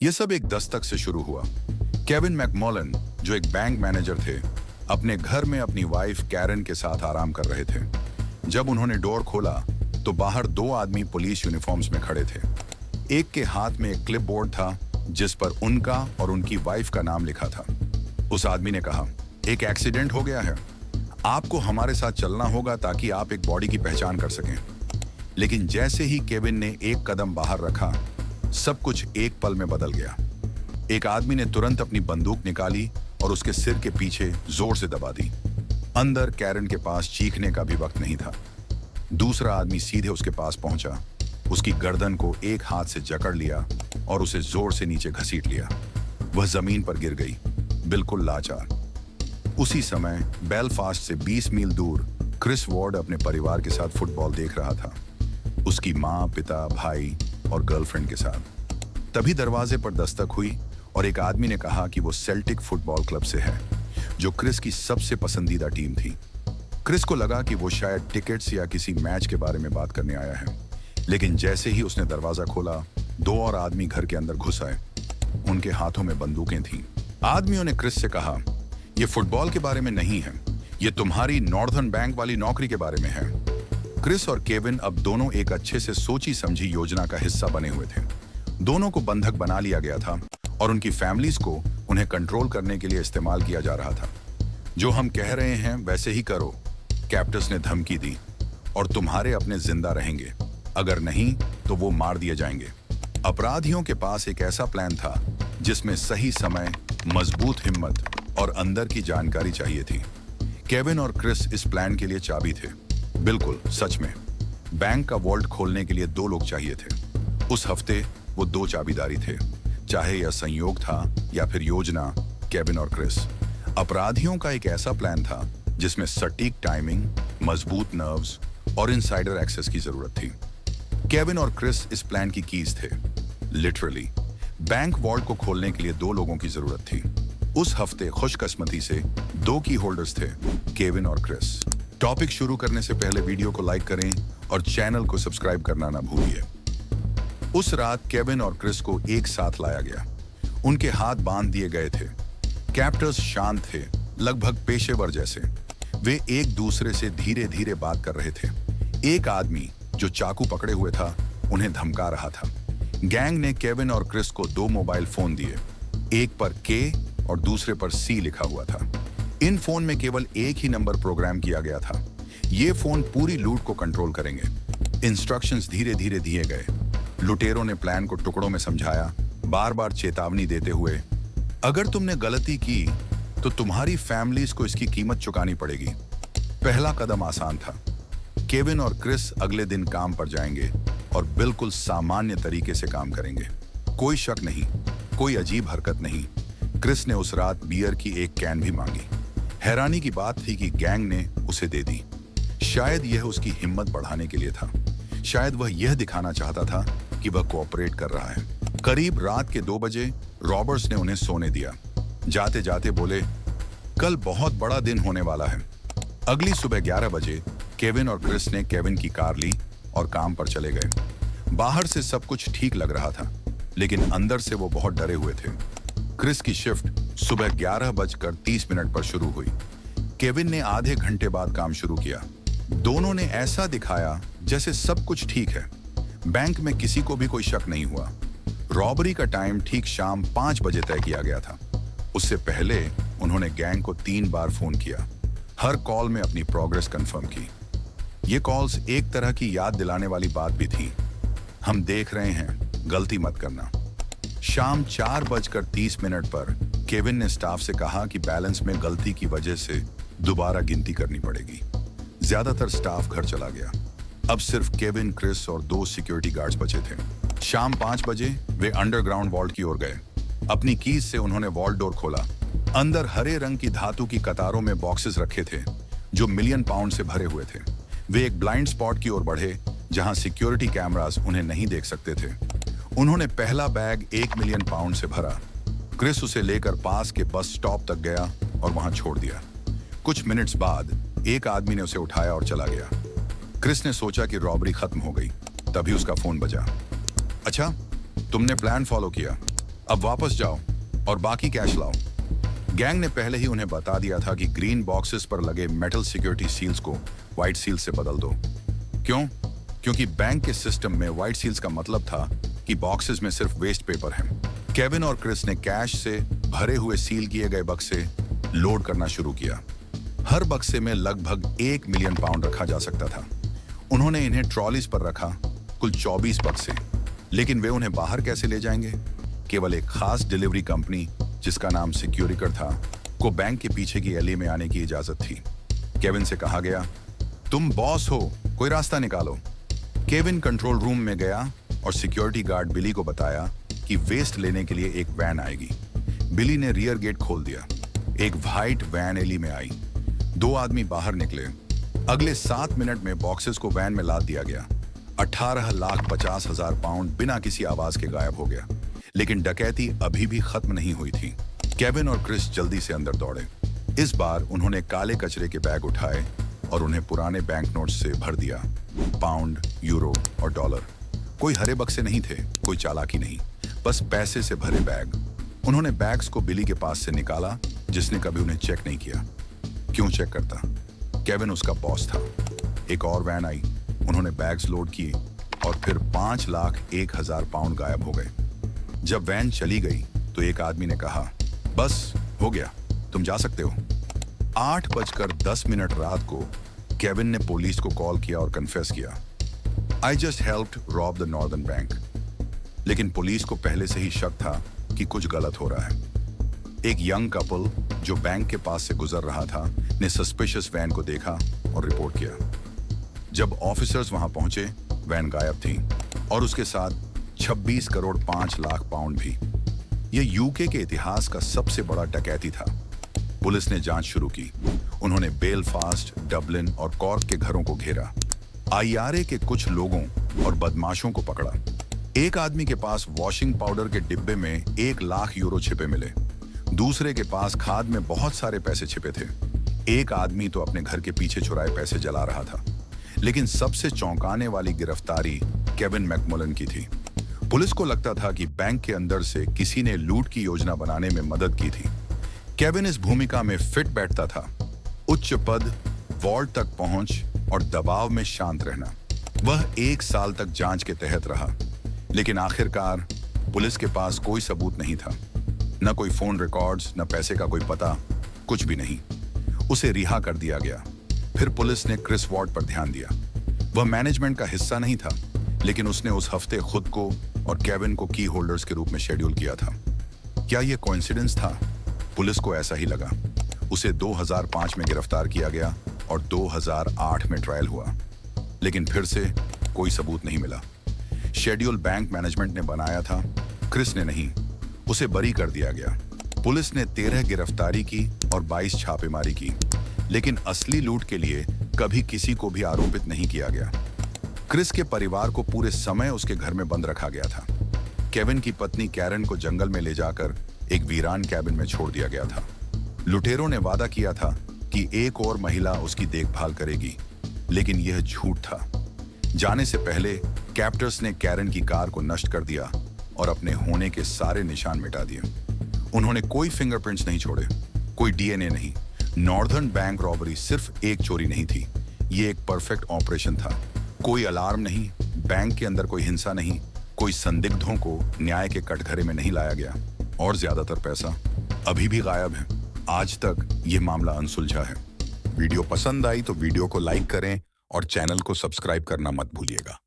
यह सब एक दस्तक से शुरू हुआ। केविन मैकमोलन, जो एक बैंक मैनेजर थे, अपने घर में अपनी वाइफ कैरन के साथ आराम कर रहे थे। जब उन्होंने डोर खोला तो बाहर दो आदमी पुलिस यूनिफॉर्म्स में खड़े थे। एक के हाथ में एक क्लिपबोर्ड था जिस पर उनका और उनकी वाइफ का नाम लिखा था। उस आदमी ने कहा, एक एक्सीडेंट हो गया है, आपको हमारे साथ चलना होगा ताकि आप एक बॉडी की पहचान कर सकें। लेकिन जैसे ही केविन ने एक कदम बाहर रखा, सब कुछ एक पल में बदल गया। एक आदमी ने तुरंत अपनी बंदूक निकाली और उसके सिर के पीछे जोर से दबा दी। अंदर कैरन के पास चीखने का भी वक्त नहीं था। दूसरा आदमी सीधे उसके पास पहुंचा, उसकी गर्दन को एक हाथ से जकड़ लिया और उसे जोर से नीचे घसीट लिया। वह जमीन पर गिर गई, बिल्कुल लाचार। उसी समय बेलफास्ट से 20 मील दूर क्रिस वार्ड अपने परिवार के साथ फुटबॉल देख रहा था, उसकी माँ, पिता, भाई और गर्लफ्रेंड के साथ। तभी दरवाजे पर दस्तक हुई और एक आदमी ने कहा कि वो सेल्टिक फुटबॉल क्लब से है, जो क्रिस की सबसे पसंदीदा टीम थी। क्रिस को लगा कि वो शायद टिकट्स या किसी मैच के बारे में बात करने आया है, लेकिन जैसे ही उसने दरवाजा खोला, दो और आदमी घर के अंदर घुस आए। उनके हाथों में बंदूकें थीं। आदमियों ने क्रिस से कहा, ये फुटबॉल के बारे में नहीं है, ये तुम्हारी नॉर्दर्न बैंक वाली नौकरी के बारे में है। क्रिस और केविन अब दोनों एक अच्छे से सोची समझी योजना का हिस्सा बने हुए थे। दोनों को बंधक बना लिया गया था और उनकी फैमिलीज को उन्हें कंट्रोल करने के लिए इस्तेमाल किया जा रहा था। जो हम कह रहे हैं वैसे ही करो, कैप्टस ने धमकी दी, और तुम्हारे अपने जिंदा रहेंगे, अगर नहीं तो वो मार दिए जाएंगे। अपराधियों के पास एक ऐसा प्लान था जिसमें सही समय, मजबूत हिम्मत और अंदर की जानकारी चाहिए थी। केविन और क्रिस इस प्लान के लिए चाबी थे। बिल्कुल सच में, बैंक का वॉल्ट खोलने के लिए दो लोग चाहिए थे। उस हफ्ते वो दो चाबीदारी थे, चाहे यह संयोग था या फिर योजना। केविन और क्रिस, अपराधियों का एक ऐसा प्लान था जिसमें सटीक टाइमिंग, मजबूत नर्व्स और इनसाइडर एक्सेस की जरूरत थी। केविन और क्रिस इस प्लान की कीज थे। लिटरली, बैंक वॉल्ट को खोलने के लिए दो लोगों की जरूरत थी। उस हफ्ते खुशकिस्मती से दो की होल्डर्स थे, केविन और क्रिस। टॉपिक शुरू करने से पहले वीडियो को लाइक करें और चैनल को सब्सक्राइब करना ना भूलिए। उस रात केविन और क्रिस को एक साथ लाया गया। उनके हाथ बांध दिए गए थे। कैप्टर्स शांत थे, लगभग पेशेवर जैसे। वे एक दूसरे से धीरे धीरे बात कर रहे थे। एक आदमी जो चाकू पकड़े हुए था उन्हें धमका रहा था। गैंग ने केविन और क्रिस को दो मोबाइल फोन दिए, एक पर के और दूसरे पर सी लिखा हुआ था। इन फोन में केवल एक ही नंबर प्रोग्राम किया गया था। ये फोन पूरी लूट को कंट्रोल करेंगे। इंस्ट्रक्शंस धीरे धीरे दिए गए। लुटेरों ने प्लान को टुकड़ों में समझाया, बार बार चेतावनी देते हुए, अगर तुमने गलती की तो तुम्हारी फैमिलीज को इसकी कीमत चुकानी पड़ेगी। पहला कदम आसान था। केविन और क्रिस अगले दिन काम पर जाएंगे और बिल्कुल सामान्य तरीके से काम करेंगे। कोई शक नहीं, कोई अजीब हरकत नहीं। क्रिस ने उस रात बियर की एक कैन भी मांगी। हैरानी की बात थी कि गैंग ने उसे दे दी। शायद यह उसकी हिम्मत बढ़ाने के लिए था। शायद वह यह दिखाना चाहता था कि वह कोऑपरेट कर रहा है। करीब रात के 2 बजे रॉबर्ट्स ने उन्हें सोने दिया। जाते जाते बोले, कल बहुत बड़ा दिन होने वाला है। अगली सुबह 11 बजे केविन और क्रिस ने केविन की कार ली और काम पर चले गए। बाहर से सब कुछ ठीक लग रहा था, लेकिन अंदर से वो बहुत डरे हुए थे। क्रिस की शिफ्ट सुबह 11:30 पर शुरू हुई। केविन ने आधे घंटे बाद काम शुरू किया। दोनों ने ऐसा दिखाया जैसे सब कुछ ठीक है। बैंक में किसी को भी कोई शक नहीं हुआ। रॉबरी का टाइम ठीक शाम 5 बजे तय किया गया था। उससे पहले उन्होंने गैंग को 3 बार फोन किया। हर कॉल में अपनी प्रोग्रेस कंफर्म की। ये कॉल्स एक तरह की याद दिलाने वाली बात भी थी, हम देख रहे हैं, गलती मत करना। शाम 4:30 पर केविन ने स्टाफ से कहा कि बैलेंस में गलती की वजह से दोबारा गिनती करनी पड़ेगी। ज्यादातर स्टाफ घर चला गया। अब सिर्फ केविन, क्रिस और 2 सिक्योरिटी गार्ड्स बचे थे। शाम 5 बजे वे अंडरग्राउंड वॉल्ट की ओर गए। अपनी कीज से उन्होंने वॉल्ट डोर खोला। अंदर हरे रंग की धातु की कतारों में बॉक्सेस रखे थे जो मिलियन पाउंड से भरे हुए थे। वे एक ब्लाइंड स्पॉट की ओर बढ़े जहां सिक्योरिटी कैमरास उन्हें नहीं देख सकते थे। उन्होंने पहला बैग 1 मिलियन पाउंड से भरा। क्रिस उसे लेकर पास के बस स्टॉप तक गया और वहां छोड़ दिया। कुछ मिनट्स बाद एक आदमी ने उसे उठाया और चला गया। क्रिस ने सोचा कि रॉबरी खत्म हो गई। तभी उसका फोन बजा। अच्छा, तुमने प्लान फॉलो किया? अब वापस जाओ और बाकी कैश लाओ। गैंग ने पहले ही उन्हें बता दिया था कि ग्रीन बॉक्सेस पर लगे मेटल सिक्योरिटी सील्स को व्हाइट सील से बदल दो। क्यों? क्योंकि बैंक के सिस्टम में व्हाइट सील्स का मतलब था कि बॉक्सेस में सिर्फ वेस्ट पेपर है। केविन और क्रिस ने कैश से भरे हुए सील किए गए बक्से लोड करना शुरू किया। हर बक्से में लगभग 1 मिलियन पाउंड रखा जा सकता था। उन्होंने इन्हें ट्रॉलीज पर रखा, कुल 24 बक्से। लेकिन वे उन्हें बाहर कैसे ले जाएंगे? केवल एक खास डिलीवरी कंपनी जिसका नाम सिक्योरिकर था को बैंक के पीछे की एली में आने की इजाजत थी। केविन से कहा गया, तुम बॉस हो, कोई रास्ता निकालो। केविन कंट्रोल रूम में गया और सिक्योरिटी गार्ड बिली को बताया कि वेस्ट लेने के लिए एक वैन आएगी। बिली ने रियर गेट खोल दिया। एक व्हाइट वैन एली में आई। 2 आदमी बाहर निकले। अगले 7 मिनट में बॉक्सेस को वैन में लाद दिया गया। 18,50,000 पाउंड बिना किसी आवाज के गायब हो गया। लेकिन डकैती अभी भी खत्म नहीं हुई थी। केविन और क्रिस जल्दी से अंदर दौड़े। इस बार उन्होंने काले कचरे के बैग उठाए और उन्हें पुराने बैंक नोट्स से भर दिया। पाउंड, यूरो और डॉलर। कोई हरे बक्से नहीं थे, कोई चालाकी नहीं, बस पैसे से भरे बैग। उन्होंने बैग्स को बिली के पास से निकाला, जिसने कभी उन्हें चेक नहीं किया। क्यों चेक करता? केविन उसका बॉस था। एक और वैन आई। उन्होंने बैग्स लोड किए और फिर 5,01,000 पाउंड गायब हो गए। जब वैन चली गई तो एक आदमी ने कहा, बस हो गया, तुम जा सकते हो। 8:10 रात को केविन ने पुलिस को कॉल किया और कन्फेस किया, I just helped rob the northern bank. लेकिन पुलिस को पहले से ही शक था कि कुछ गलत हो रहा है। एक यंग कपल जो बैंक के पास से गुजर रहा था ने सस्पिशियस वैन को देखा और रिपोर्ट किया। जब ऑफिसर्स वहां पहुंचे, वैन गायब थी और उसके साथ 26 करोड़ 5 लाख पाउंड भी। यह यूके के इतिहास का सबसे बड़ा डकैती था। पुलिस ने जांच शुरू की। उन्होंने बेलफास्ट, डबलिन और कॉर्क के घरों को घेरा। आईआरए के कुछ लोगों और बदमाशों को पकड़ा। एक आदमी के पास वॉशिंग पाउडर के डिब्बे में 1 लाख यूरो छिपे मिले। दूसरे के पास खाद में बहुत सारे पैसे छिपे थे। एक आदमी तो अपने घर के पीछे चुराए पैसे जला रहा था। लेकिन सबसे चौंकाने वाली गिरफ्तारी केविन मैकमोलन की थी। पुलिस को लगता था कि बैंक के अंदर से किसी ने लूट की योजना बनाने में मदद की थी। केविन इस भूमिका में फिट बैठता था। उच्च पद, वॉल्ट तक पहुंच और दबाव में शांत रहना। वह 1 साल तक जांच के तहत रहा। लेकिन आखिरकार पुलिस के पास कोई सबूत नहीं था। न कोई फोन रिकॉर्ड्स, न पैसे का कोई पता, कुछ भी नहीं। उसे रिहा कर दिया गया। फिर पुलिस ने क्रिस वॉर्ड पर ध्यान दिया। वह मैनेजमेंट का हिस्सा नहीं था, लेकिन उसने उस हफ्ते खुद को और केविन को की होल्डर्स के रूप में शेड्यूल किया था। क्या यह कोइंसिडेंस था? पुलिस को ऐसा ही लगा। उसे 2005 में गिरफ्तार किया गया और 2008 में ट्रायल हुआ। लेकिन फिर से कोई सबूत नहीं मिला। शेड्यूल बैंक मैनेजमेंट ने बनाया था, क्रिस ने नहीं। उसे बरी कर दिया गया। पुलिस ने 13 गिरफ्तारी की और 22 छापेमारी की, लेकिन असली लूट के लिए कभी किसी को भी आरोपित नहीं किया गया। क्रिस के परिवार को पूरे समय उसके घर में बंद रखा गया था। केविन की पत्नी कैरन को जंगल में ले जाकर एक वीरान कैबिन में छोड़ दिया गया था। लुटेरों ने वादा किया था कि एक और महिला उसकी देखभाल करेगी, लेकिन यह झूठ था। जाने से पहले कैप्टर्स ने कैरन की कार को नष्ट कर दिया और अपने होने के सारे निशान मिटा दिए। उन्होंने कोई फिंगरप्रिंट्स नहीं छोड़े, कोई डीएनए नहीं। नॉर्दर्न बैंक रॉबरी सिर्फ एक चोरी नहीं थी, ये एक परफेक्ट ऑपरेशन था। कोई अलार्म नहीं, बैंक के अंदर कोई हिंसा नहीं, कोई संदिग्धों को न्याय के कटघरे में नहीं लाया गया और ज्यादातर पैसा अभी भी गायब है। आज तक ये मामला अनसुलझा है। वीडियो पसंद आई तो वीडियो को लाइक करें और चैनल को सब्सक्राइब करना मत भूलिएगा।